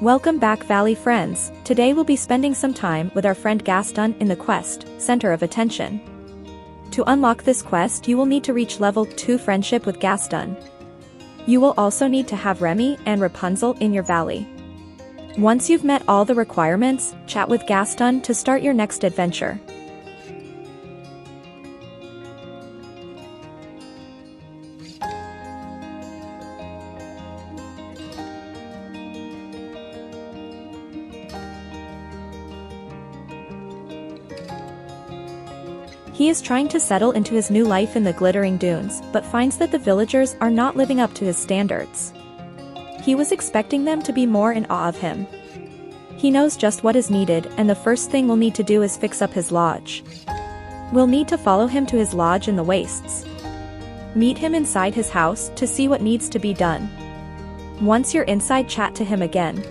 Welcome back, Valley friends. Today we'll be spending some time with our friend Gaston in the quest, Center of Attention. To unlock this quest you will need to reach level 2 friendship with Gaston. You will also need to have Remy and Rapunzel in your valley. Once you've met all the requirements, chat with Gaston to start your next adventure. He is trying to settle into his new life in the glittering dunes, but finds that the villagers are not living up to his standards. He was expecting them to be more in awe of him. He knows just what is needed, and the first thing we'll need to do is fix up his lodge. We'll need to follow him to his lodge in the wastes. Meet him inside his house to see what needs to be done. Once you're inside, chat to him again.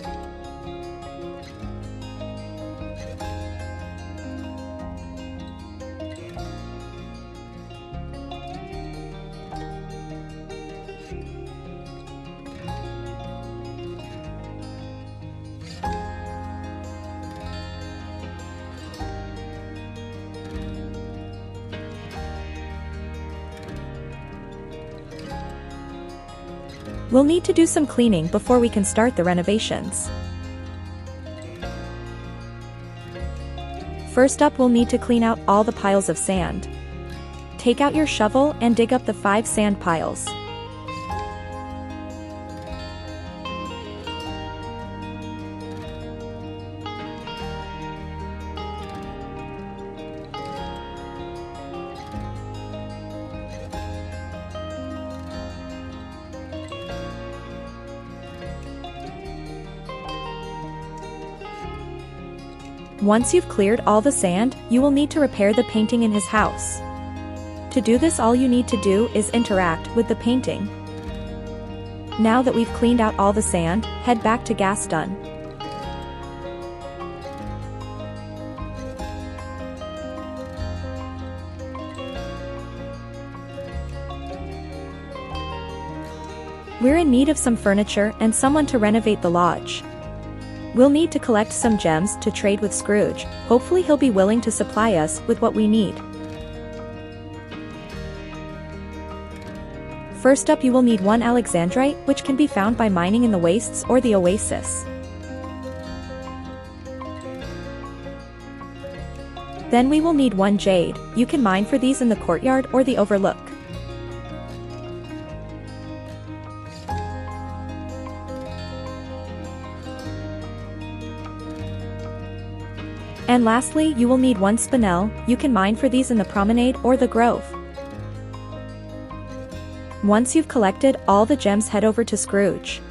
We'll need to do some cleaning before we can start the renovations. First up, we'll need to clean out all the piles of sand. Take out your shovel and dig up the 5 sand piles. Once you've cleared all the sand, you will need to repair the painting in his house. To do this, all you need to do is interact with the painting. Now that we've cleaned out all the sand, head back to Gaston. We're in need of some furniture and someone to renovate the lodge. We'll need to collect some gems to trade with Scrooge. Hopefully he'll be willing to supply us with what we need. First up, you will need 1 alexandrite, which can be found by mining in the wastes or the oasis. Then we will need 1 jade. You can mine for these in the courtyard or the overlook. And lastly, you will need 1 spinel. You can mine for these in the promenade or the grove. Once you've collected all the gems, head over to Scrooge.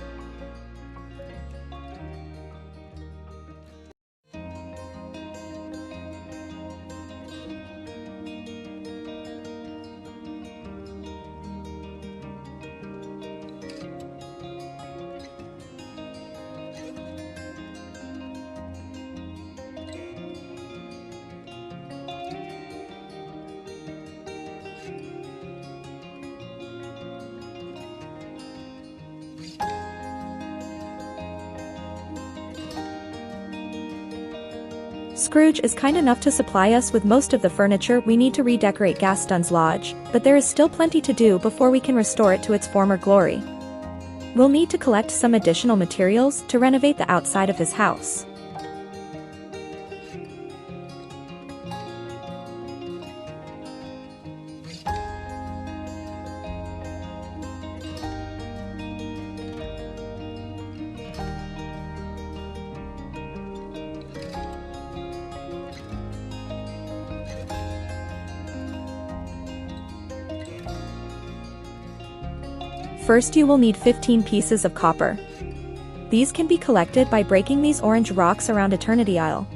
Scrooge is kind enough to supply us with most of the furniture we need to redecorate Gaston's lodge, but there is still plenty to do before we can restore it to its former glory. We'll need to collect some additional materials to renovate the outside of his house. First, you will need 15 pieces of copper. These can be collected by breaking these orange rocks around Eternity Isle.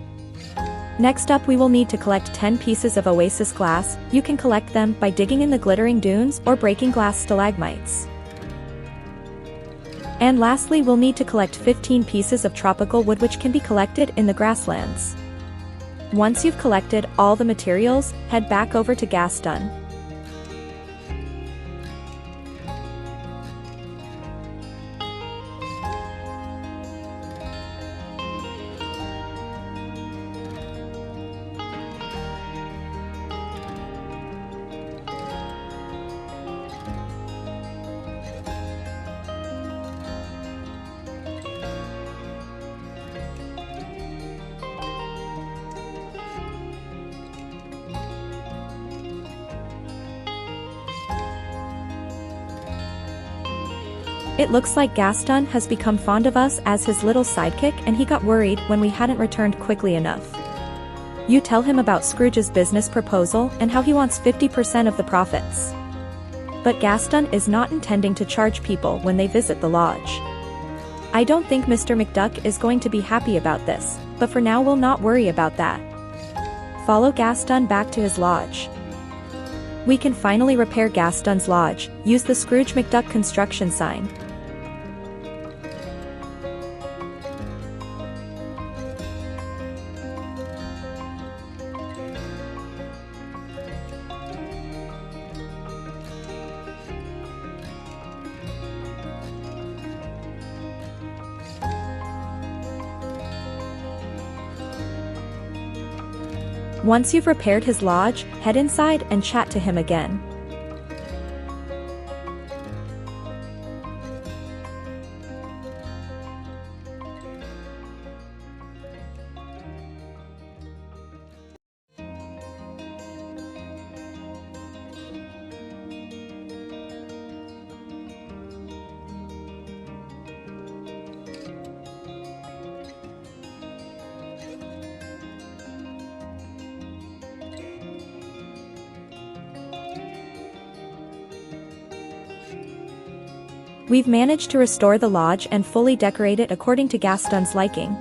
Next up, we will need to collect 10 pieces of oasis glass. You can collect them by digging in the glittering dunes or breaking glass stalagmites. And lastly, we'll need to collect 15 pieces of tropical wood, which can be collected in the grasslands. Once you've collected all the materials, head back over to Gaston. It looks like Gaston has become fond of us as his little sidekick, and he got worried when we hadn't returned quickly enough. You tell him about Scrooge's business proposal and how he wants 50% of the profits. But Gaston is not intending to charge people when they visit the lodge. I don't think Mr. McDuck is going to be happy about this, but for now we'll not worry about that. Follow Gaston back to his lodge. We can finally repair Gaston's lodge. Use the Scrooge McDuck construction sign. Once you've repaired his lodge, head inside and chat to him again. We've managed to restore the lodge and fully decorate it according to Gaston's liking.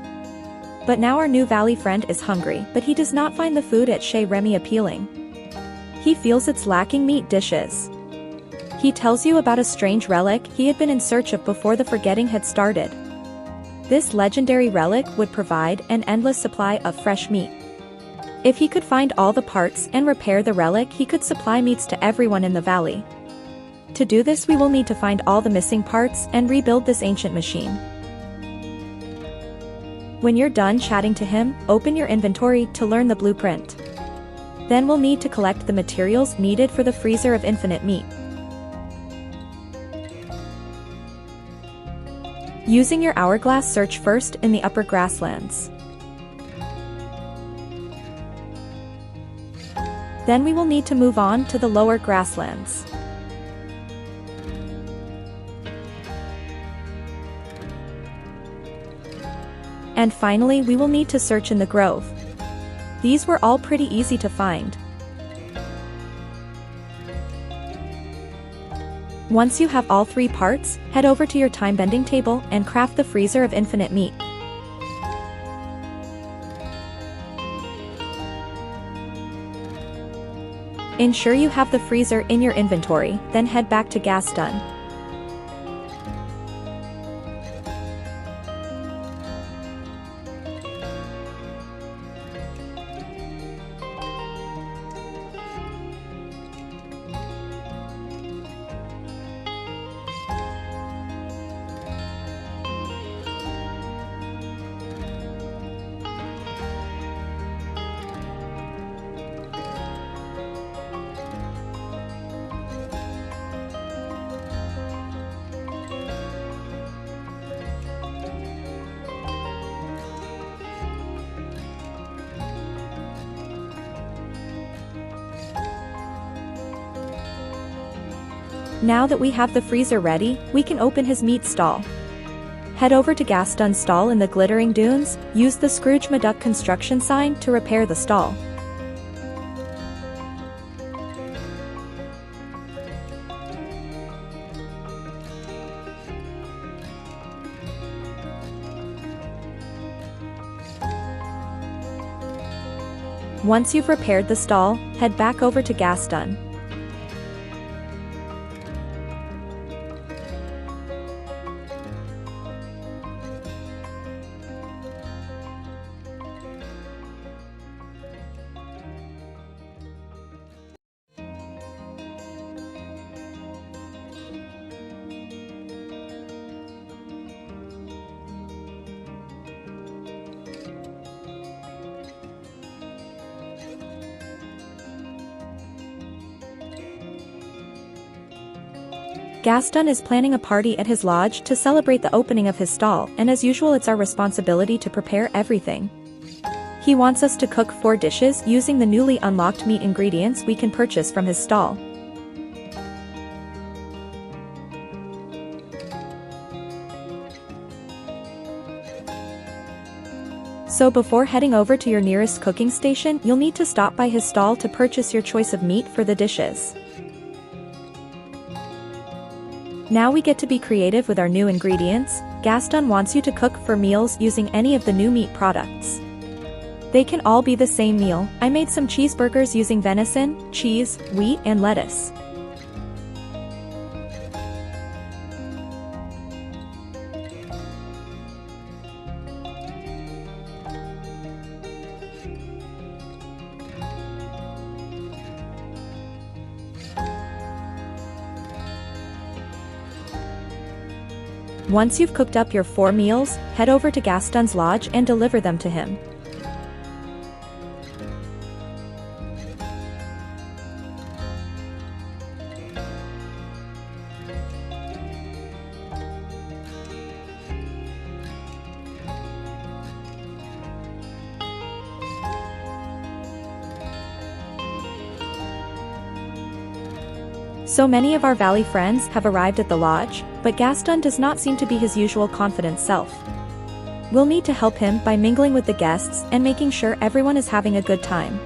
But now our new valley friend is hungry, but he does not find the food at Chez Remy appealing. He feels it's lacking meat dishes. He tells you about a strange relic he had been in search of before the forgetting had started. This legendary relic would provide an endless supply of fresh meat. If he could find all the parts and repair the relic, he could supply meats to everyone in the valley. To do this, we will need to find all the missing parts and rebuild this ancient machine. When you're done chatting to him, open your inventory to learn the blueprint. Then we'll need to collect the materials needed for the freezer of infinite meat. Using your hourglass, search first in the upper grasslands. Then we will need to move on to the lower grasslands. And finally, we will need to search in the grove. These were all pretty easy to find. Once you have all 3 parts, head over to your time-bending table and craft the freezer of infinite meat. Ensure you have the freezer in your inventory, then head back to Gaston. Now that we have the freezer ready, we can open his meat stall. Head over to Gaston's stall in the Glittering Dunes, use the Scrooge McDuck construction sign to repair the stall. Once you've repaired the stall, head back over to Gaston. Gaston is planning a party at his lodge to celebrate the opening of his stall, and as usual it's our responsibility to prepare everything. He wants us to cook 4 dishes using the newly unlocked meat ingredients we can purchase from his stall. So before heading over to your nearest cooking station, you'll need to stop by his stall to purchase your choice of meat for the dishes. Now we get to be creative with our new ingredients. Gaston wants you to cook for meals using any of the new meat products. They can all be the same meal. I made some cheeseburgers using venison, cheese, wheat, and lettuce. Once you've cooked up your 4 meals, head over to Gaston's lodge and deliver them to him. So many of our valley friends have arrived at the lodge, but Gaston does not seem to be his usual confident self. We'll need to help him by mingling with the guests and making sure everyone is having a good time.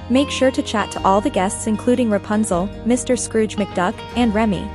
Make sure to chat to all the guests including Rapunzel, Mr. Scrooge McDuck, and Remy.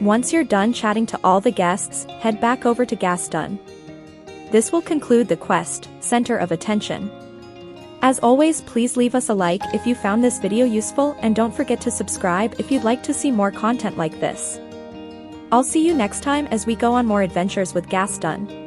Once you're done chatting to all the guests, head back over to Gaston. This will conclude the quest, Center of Attention. As always, please leave us a like if you found this video useful and don't forget to subscribe if you'd like to see more content like this. I'll see you next time as we go on more adventures with Gaston.